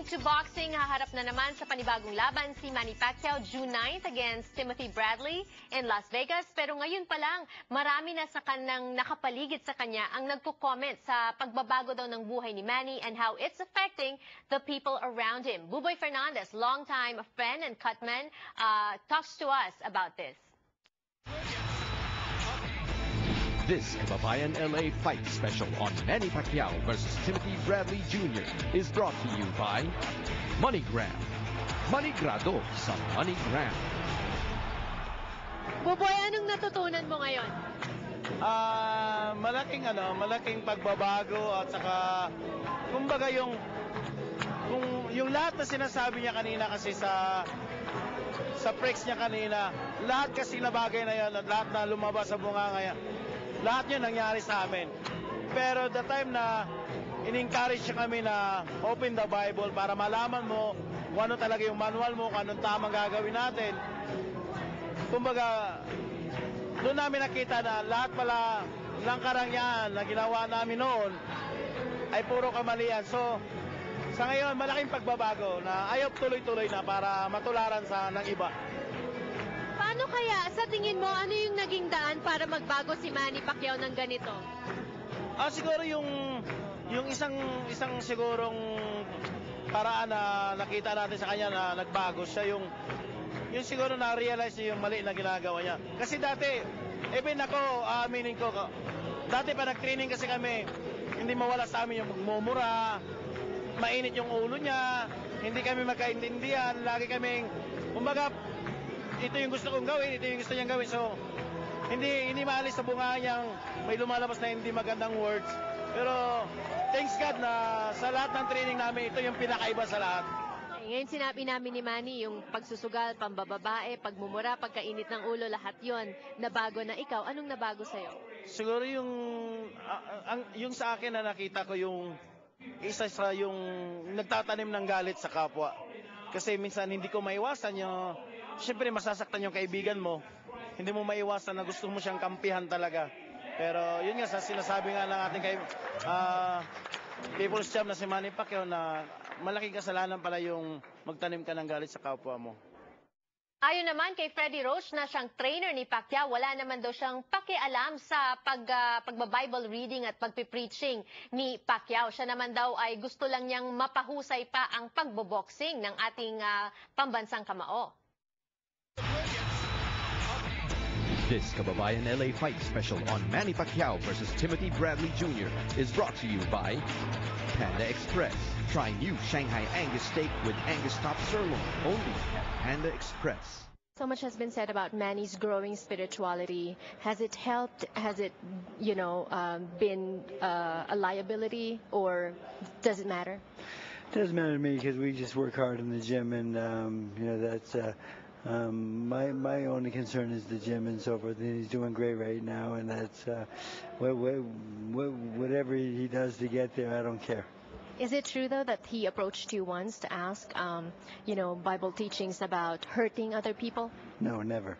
Turning to boxing, haharap na naman sa panibagong laban si Manny Pacquiao June 9th against Timothy Bradley in Las Vegas. Pero ngayon pa lang, marami na sa kanang nakapaligid sa kanya ang nagko-comment sa pagbabago daw ng buhay ni Manny and how it's affecting the people around him. Buboy Fernandez, longtime friend and cutman, talks to us about this. This Kababayan LA Fight Special on Manny Pacquiao versus Timothy Bradley Jr. is brought to you by MoneyGram. Manigrado sa MoneyGram. Buboy, anong natutunan mo ngayon? Malaking pagbabago at saka kumbaga yung lahat na sinasabi niya kanina kasi sa press niya kanina, lahat kasi na bagay na yan at lahat na lumabas sa bunganga niya, lahat yun nangyari sa amin. Pero the time na in-encourage siya kami na open the Bible para malaman mo kung ano talaga yung manual mo, kung anong tamang gagawin natin. Kumbaga, doon namin nakita na lahat pala ng karangyaan na ginawa namin noon ay puro kamalian. So, sa ngayon, malaking pagbabago na ayaw tuloy-tuloy na para matularan ng iba. Paano kaya, sa tingin mo, ano yung naging daan para magbago si Manny Pacquiao ng ganito? Siguro yung isang sigurong paraan na nakita natin sa kanya na nagbago siya, yung siguro na-realize niya yung mali na ginagawa niya. Kasi dati, even ako, aminin ko, dati pa nag-training kasi kami, hindi mawala sa amin yung magmumura, mainit yung ulo niya, hindi kami magkaintindihan, lagi kaming, kumbaga, ito yung gusto kong gawin, ito yung gusto niyang gawin. So, hindi maalis sa bunga niyang may lumalabas na hindi magandang words. Pero, thanks God na sa lahat ng training namin, ito yung pinakaiba sa lahat. Ngayon sinabi namin ni Manny, yung pagsusugal, pambababae, pagmumura, pagkainit ng ulo, lahat yon nabago na. Ikaw, anong nabago sa'yo? Siguro yung sa akin na nakita ko yung isa sa yung nagtatanim ng galit sa kapwa. Kasi minsan hindi ko maiwasan yung, siyempre masasaktan yung kaibigan mo. Hindi mo maiwasan na gusto mo siyang kampihan talaga. Pero yun nga, sa sinasabi nga ng ating People's Champ na si Manny Pacquiao na malaking kasalanan pala yung magtanim ka ng galit sa kapwa mo. Ayon naman kay Freddie Roach na siyang trainer ni Pacquiao, wala naman daw siyang pakialam sa pagba-Bible reading at pagpipreaching ni Pacquiao. Siya naman daw ay gusto lang niyang mapahusay pa ang pagboboxing ng ating pambansang kamao. This Kababayan LA Fight Special on Manny Pacquiao versus Timothy Bradley Jr. is brought to you by Panda Express. Try new Shanghai Angus steak with Angus top sirloin only at Panda Express. So much has been said about Manny's growing spirituality. Has it helped? Has it, been a liability, or does it matter? It doesn't matter to me because we just work hard in the gym, and that's my only concern is the gym and so forth. And he's doing great right now, and that's whatever he does to get there, I don't care. Is it true, though, that he approached you once to ask, Bible teachings about hurting other people? No, never.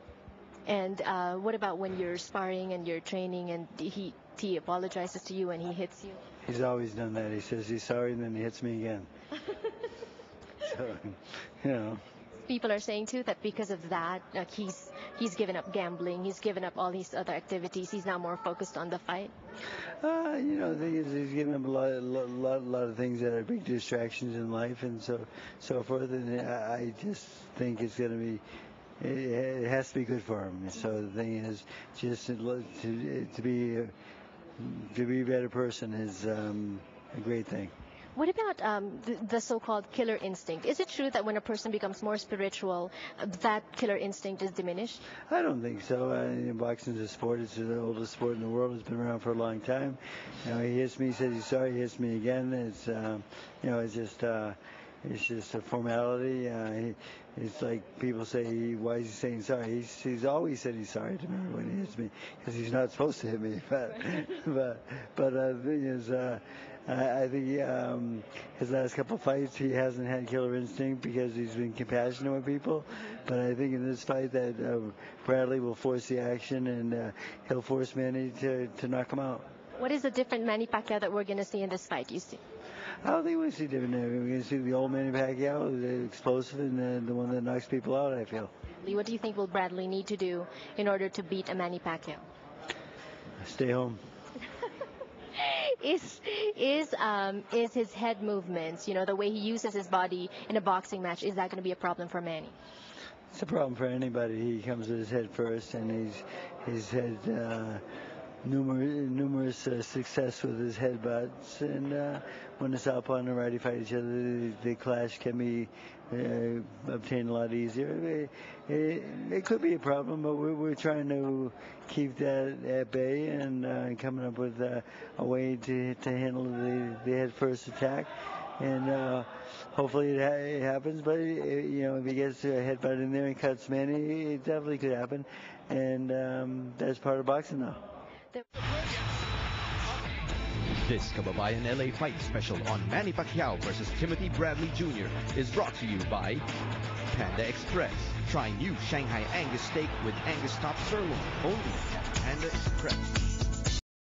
And what about when you're sparring and you're training and he apologizes to you and he hits you? He's always done that. He says he's sorry and then he hits me again. So, People are saying, too, that because of that, he's given up gambling, he's given up all these other activities, he's now more focused on the fight. The thing is, he's given up a lot of things that are big distractions in life and so forth. And I just think it's going to be, it has to be good for him. So the thing is, just to be a better person is a great thing. What about the so-called killer instinct? Is it true that when a person becomes more spiritual, that killer instinct is diminished? I don't think so. Boxing is a sport. It's the oldest sport in the world. It's been around for a long time. He hits me, he says he's sorry, he hits me again. It's it's just a formality. It's like people say, why is he saying sorry? He's always said he's sorry to me when he hits me because he's not supposed to hit me. But the thing is, I think his last couple of fights he hasn't had killer instinct because he's been compassionate with people. But I think in this fight that Bradley will force the action and he'll force Manny to knock him out. What is the different Manny Pacquiao that we're going to see in this fight, you see? I don't think we see different there. We're going to see the old Manny Pacquiao, the explosive, and the one that knocks people out, I feel. What do you think will Bradley need to do in order to beat a Manny Pacquiao? Stay home. Is his head movements, you know, the way he uses his body in a boxing match, is that going to be a problem for Manny? It's a problem for anybody. He comes with his head first, and he's had numerous success with his headbutts. And when the southpaw and the righty fight each other, the clash can be obtained a lot easier. It could be a problem, but we're trying to keep that at bay and coming up with a way to handle the head first attack. And hopefully it happens, but you know, if he gets a headbutt in there and cuts Manny, it definitely could happen, and that's part of boxing now. This Kababayan LA Fight special on Manny Pacquiao versus Timothy Bradley Jr. is brought to you by Panda Express. Try new Shanghai Angus steak with Angus top sirloin only at Panda Express.